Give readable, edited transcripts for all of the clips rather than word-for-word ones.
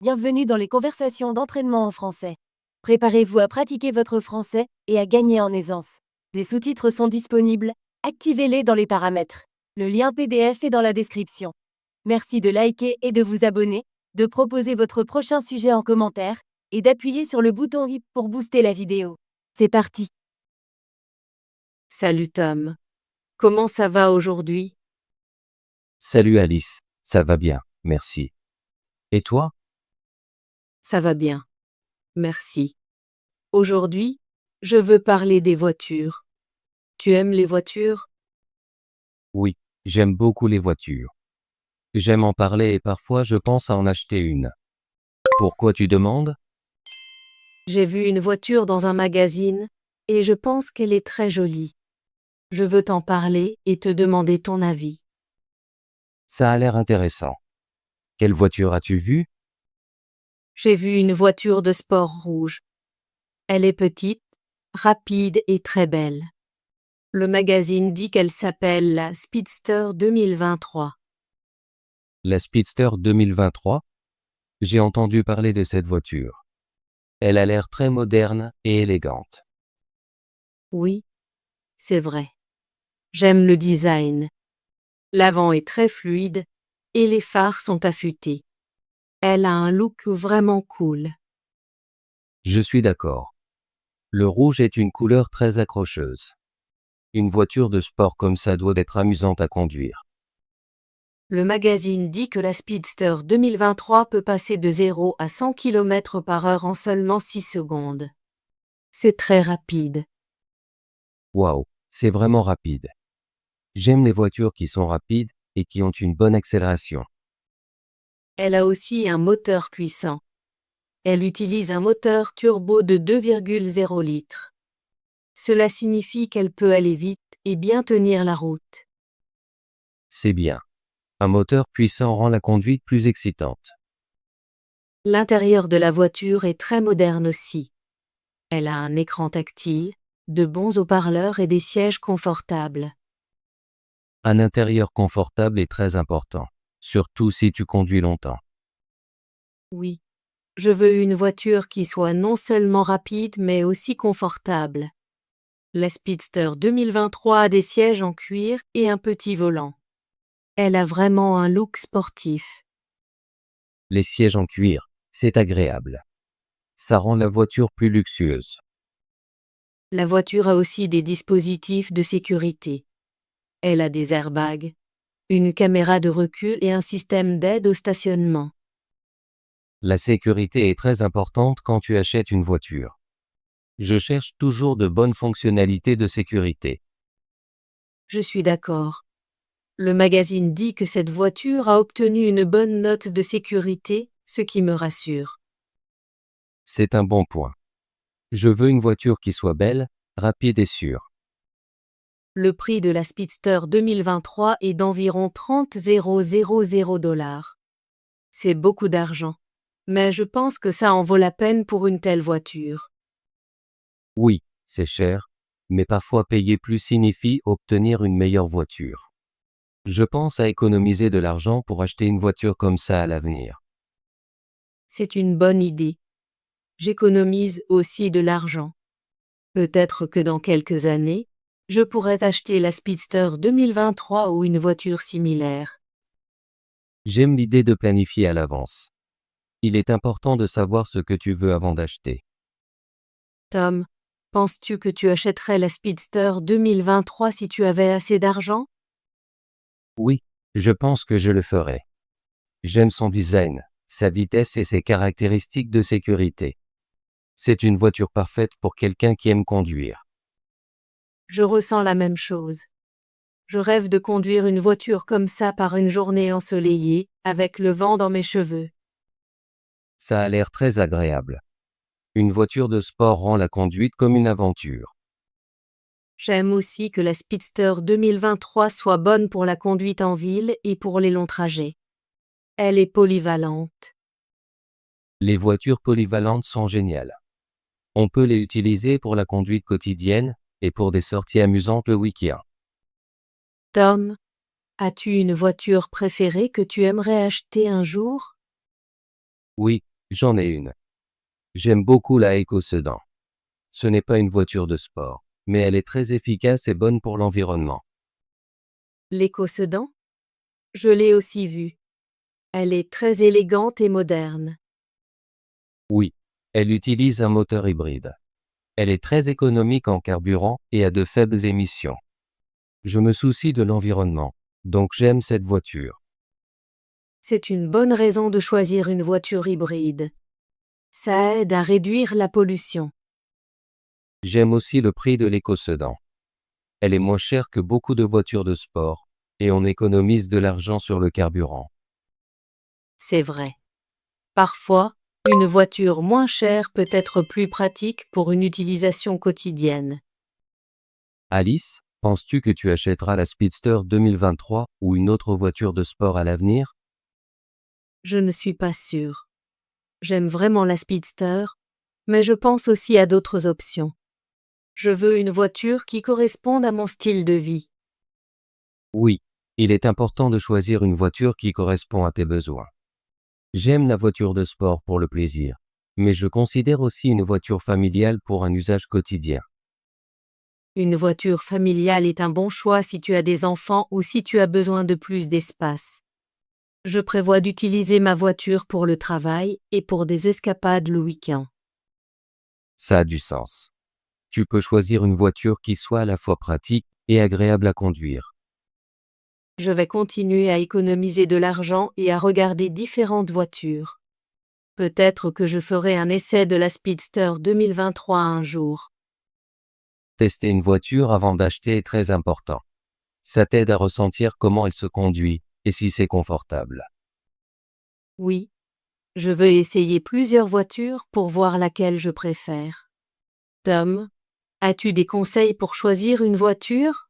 Bienvenue dans les conversations d'entraînement en français. Préparez-vous à pratiquer votre français et à gagner en aisance. Des sous-titres sont disponibles, activez-les dans les paramètres. Le lien PDF est dans la description. Merci de liker et de vous abonner, de proposer votre prochain sujet en commentaire et d'appuyer sur le bouton i pour booster la vidéo. C'est parti. Salut Tom. Comment ça va aujourd'hui? Salut Alice, ça va bien, merci. Et toi? Ça va bien. Merci. Aujourd'hui, je veux parler des voitures. Tu aimes les voitures? Oui, j'aime beaucoup les voitures. J'aime en parler et parfois je pense à en acheter une. Pourquoi tu demandes? J'ai vu une voiture dans un magazine et je pense qu'elle est très jolie. Je veux t'en parler et te demander ton avis. Ça a l'air intéressant. Quelle voiture as-tu vue? J'ai vu une voiture de sport rouge. Elle est petite, rapide et très belle. Le magazine dit qu'elle s'appelle la Speedster 2023. La Speedster 2023? J'ai entendu parler de cette voiture. Elle a l'air très moderne et élégante. Oui, c'est vrai. J'aime le design. L'avant est très fluide et les phares sont affûtés. Elle a un look vraiment cool. Je suis d'accord. Le rouge est une couleur très accrocheuse. Une voiture de sport comme ça doit être amusante à conduire. Le magazine dit que la Speedster 2023 peut passer de 0 à 100 km/h en seulement 6 secondes. C'est très rapide. Waouh, c'est vraiment rapide. J'aime les voitures qui sont rapides et qui ont une bonne accélération. Elle a aussi un moteur puissant. Elle utilise un moteur turbo de 2,0 litres. Cela signifie qu'elle peut aller vite et bien tenir la route. C'est bien. Un moteur puissant rend la conduite plus excitante. L'intérieur de la voiture est très moderne aussi. Elle a un écran tactile, de bons haut-parleurs et des sièges confortables. Un intérieur confortable est très important, surtout si tu conduis longtemps. Oui, je veux une voiture qui soit non seulement rapide mais aussi confortable. La Speedster 2023 a des sièges en cuir et un petit volant. Elle a vraiment un look sportif. Les sièges en cuir, c'est agréable. Ça rend la voiture plus luxueuse. La voiture a aussi des dispositifs de sécurité. Elle a des airbags, une caméra de recul et un système d'aide au stationnement. La sécurité est très importante quand tu achètes une voiture. Je cherche toujours de bonnes fonctionnalités de sécurité. Je suis d'accord. Le magazine dit que cette voiture a obtenu une bonne note de sécurité, ce qui me rassure. C'est un bon point. Je veux une voiture qui soit belle, rapide et sûre. Le prix de la Speedster 2023 est d'environ 30 000 $. C'est beaucoup d'argent, mais je pense que ça en vaut la peine pour une telle voiture. Oui, c'est cher, mais parfois payer plus signifie obtenir une meilleure voiture. Je pense à économiser de l'argent pour acheter une voiture comme ça à l'avenir. C'est une bonne idée. J'économise aussi de l'argent. Peut-être que dans quelques années, je pourrais acheter la Speedster 2023 ou une voiture similaire. J'aime l'idée de planifier à l'avance. Il est important de savoir ce que tu veux avant d'acheter. Tom, penses-tu que tu achèterais la Speedster 2023 si tu avais assez d'argent? Oui, je pense que je le ferai. J'aime son design, sa vitesse et ses caractéristiques de sécurité. C'est une voiture parfaite pour quelqu'un qui aime conduire. Je ressens la même chose. Je rêve de conduire une voiture comme ça par une journée ensoleillée, avec le vent dans mes cheveux. Ça a l'air très agréable. Une voiture de sport rend la conduite comme une aventure. J'aime aussi que la Speedster 2023 soit bonne pour la conduite en ville et pour les longs trajets. Elle est polyvalente. Les voitures polyvalentes sont géniales. On peut les utiliser pour la conduite quotidienne et pour des sorties amusantes le week-end. Tom, as-tu une voiture préférée que tu aimerais acheter un jour? Oui, J'en ai une. J'aime beaucoup la EcoSedan. Ce n'est pas une voiture de sport, mais elle est très efficace et bonne pour l'environnement. L'EcoSedan? Je l'ai aussi vue. Elle est très élégante et moderne. Oui, elle utilise un moteur hybride. Elle est très économique en carburant et a de faibles émissions. Je me soucie de l'environnement, donc j'aime cette voiture. C'est une bonne raison de choisir une voiture hybride. Ça aide à réduire la pollution. J'aime aussi le prix de l'EcoSedan. Elle est moins chère que beaucoup de voitures de sport, et on économise de l'argent sur le carburant. C'est vrai. Parfois, une voiture moins chère peut être plus pratique pour une utilisation quotidienne. Alice, penses-tu que tu achèteras la Speedster 2023 ou une autre voiture de sport à l'avenir? Je ne suis pas sûre. J'aime vraiment la Speedster, mais je pense aussi à d'autres options. Je veux une voiture qui corresponde à mon style de vie. Oui, il est important de choisir une voiture qui correspond à tes besoins. J'aime la voiture de sport pour le plaisir, mais je considère aussi une voiture familiale pour un usage quotidien. Une voiture familiale est un bon choix si tu as des enfants ou si tu as besoin de plus d'espace. Je prévois d'utiliser ma voiture pour le travail et pour des escapades le week-end. Ça a du sens. Tu peux choisir une voiture qui soit à la fois pratique et agréable à conduire. Je vais continuer à économiser de l'argent et à regarder différentes voitures. Peut-être que je ferai un essai de la Speedster 2023 un jour. Tester une voiture avant d'acheter est très important. Ça t'aide à ressentir comment elle se conduit et si c'est confortable. Oui, je veux essayer plusieurs voitures pour voir laquelle je préfère. Tom, as-tu des conseils pour choisir une voiture?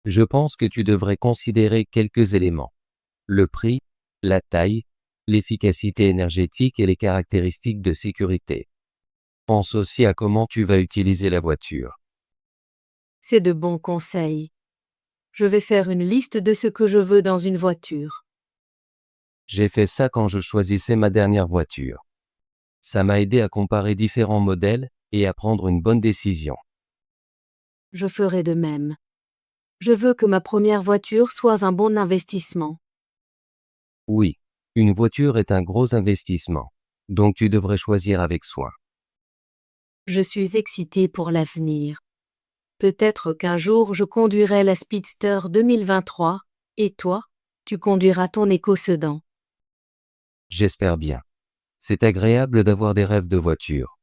Je pense que tu devrais considérer quelques éléments. Le prix, la taille, l'efficacité énergétique et les caractéristiques de sécurité. Pense aussi à comment tu vas utiliser la voiture. C'est de bons conseils. Je vais faire une liste de ce que je veux dans une voiture. J'ai fait ça quand je choisissais ma dernière voiture. Ça m'a aidé à comparer différents modèles et à prendre une bonne décision. Je ferai de même. Je veux que ma première voiture soit un bon investissement. Oui, une voiture est un gros investissement, donc tu devrais choisir avec soin. Je suis excitée pour l'avenir. Peut-être qu'un jour je conduirai la Speedster 2023, et toi, tu conduiras ton EcoSedan. J'espère bien. C'est agréable d'avoir des rêves de voiture.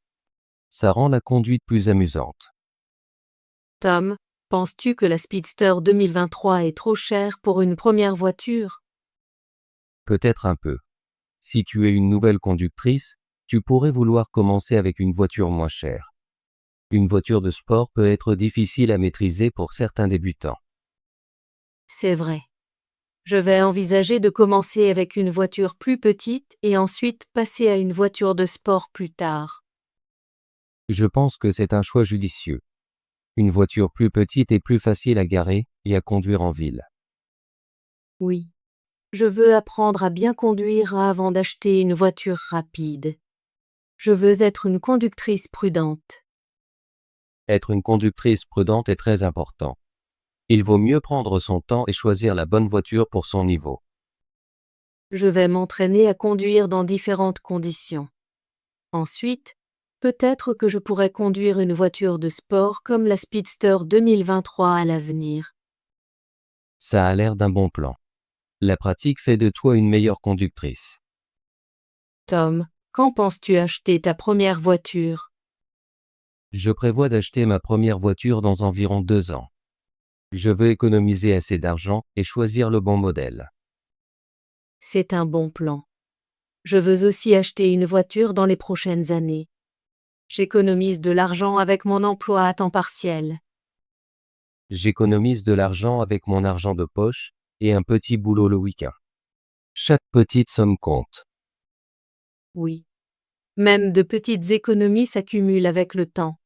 Ça rend la conduite plus amusante. Tom, penses-tu que la Speedster 2023 est trop chère pour une première voiture? Peut-être un peu. Si tu es une nouvelle conductrice, tu pourrais vouloir commencer avec une voiture moins chère. Une voiture de sport peut être difficile à maîtriser pour certains débutants. C'est vrai. Je vais envisager de commencer avec une voiture plus petite et ensuite passer à une voiture de sport plus tard. Je pense que c'est un choix judicieux. Une voiture plus petite est plus facile à garer et à conduire en ville. Oui. Je veux apprendre à bien conduire avant d'acheter une voiture rapide. Je veux être une conductrice prudente. Être une conductrice prudente est très important. Il vaut mieux prendre son temps et choisir la bonne voiture pour son niveau. Je vais m'entraîner à conduire dans différentes conditions. Ensuite, peut-être que je pourrais conduire une voiture de sport comme la Speedster 2023 à l'avenir. Ça a l'air d'un bon plan. La pratique fait de toi une meilleure conductrice. Tom, quand penses-tu acheter ta première voiture? Je prévois d'acheter ma première voiture dans environ 2 ans. Je veux économiser assez d'argent et choisir le bon modèle. C'est un bon plan. Je veux aussi acheter une voiture dans les prochaines années. J'économise de l'argent avec mon emploi à temps partiel. J'économise de l'argent avec mon argent de poche et un petit boulot le week-end. Chaque petite somme compte. Oui. Même de petites économies s'accumulent avec le temps.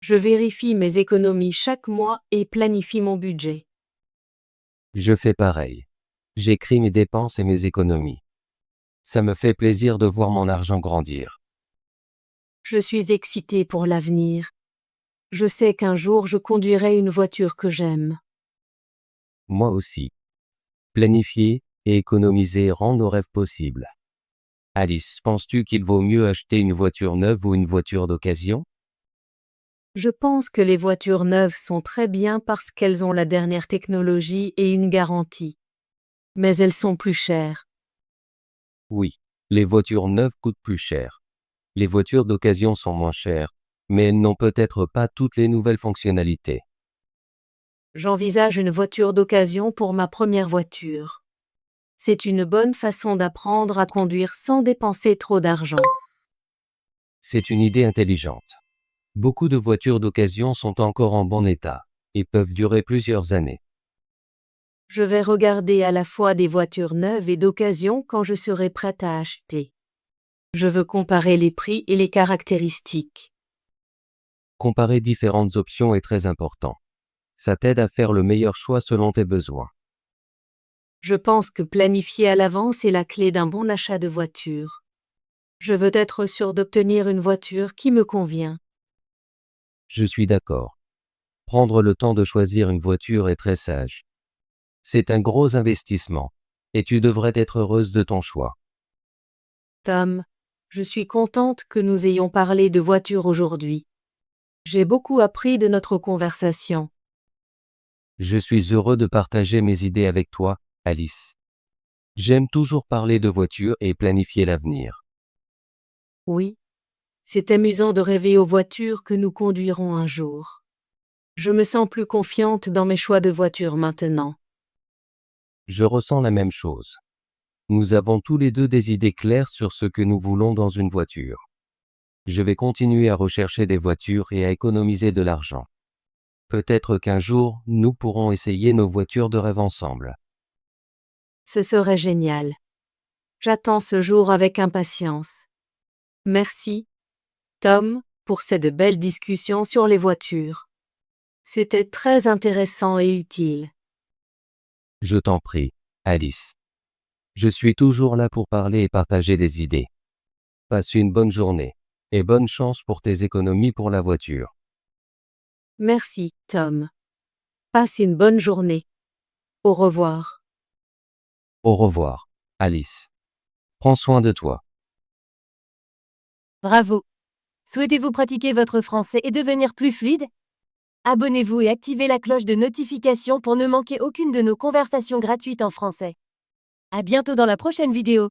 Je vérifie mes économies chaque mois et planifie mon budget. Je fais pareil. J'écris mes dépenses et mes économies. Ça me fait plaisir de voir mon argent grandir. Je suis excitée pour l'avenir. Je sais qu'un jour je conduirai une voiture que j'aime. Moi aussi. Planifier et économiser rend nos rêves possibles. Alice, penses-tu qu'il vaut mieux acheter une voiture neuve ou une voiture d'occasion? Je pense que les voitures neuves sont très bien parce qu'elles ont la dernière technologie et une garantie. Mais elles sont plus chères. Oui, les voitures neuves coûtent plus cher. Les voitures d'occasion sont moins chères, mais elles n'ont peut-être pas toutes les nouvelles fonctionnalités. J'envisage une voiture d'occasion pour ma première voiture. C'est une bonne façon d'apprendre à conduire sans dépenser trop d'argent. C'est une idée intelligente. Beaucoup de voitures d'occasion sont encore en bon état et peuvent durer plusieurs années. Je vais regarder à la fois des voitures neuves et d'occasion quand je serai prête à acheter. Je veux comparer les prix et les caractéristiques. Comparer différentes options est très important. Ça t'aide à faire le meilleur choix selon tes besoins. Je pense que planifier à l'avance est la clé d'un bon achat de voiture. Je veux être sûre d'obtenir une voiture qui me convient. Je suis d'accord. Prendre le temps de choisir une voiture est très sage. C'est un gros investissement, et tu devrais être heureuse de ton choix. Tom, je suis contente que nous ayons parlé de voiture aujourd'hui. J'ai beaucoup appris de notre conversation. Je suis heureux de partager mes idées avec toi, Alice. J'aime toujours parler de voitures et planifier l'avenir. Oui, c'est amusant de rêver aux voitures que nous conduirons un jour. Je me sens plus confiante dans mes choix de voiture maintenant. Je ressens la même chose. Nous avons tous les deux des idées claires sur ce que nous voulons dans une voiture. Je vais continuer à rechercher des voitures et à économiser de l'argent. Peut-être qu'un jour, nous pourrons essayer nos voitures de rêve ensemble. Ce serait génial. J'attends ce jour avec impatience. Merci, Tom, pour cette belle discussion sur les voitures. C'était très intéressant et utile. Je t'en prie, Alice. Je suis toujours là pour parler et partager des idées. Passe une bonne journée, et bonne chance pour tes économies pour la voiture. Merci, Tom. Passe une bonne journée. Au revoir. Au revoir, Alice. Prends soin de toi. Bravo! Souhaitez-vous pratiquer votre français et devenir plus fluide? Abonnez-vous et activez la cloche de notification pour ne manquer aucune de nos conversations gratuites en français. À bientôt dans la prochaine vidéo!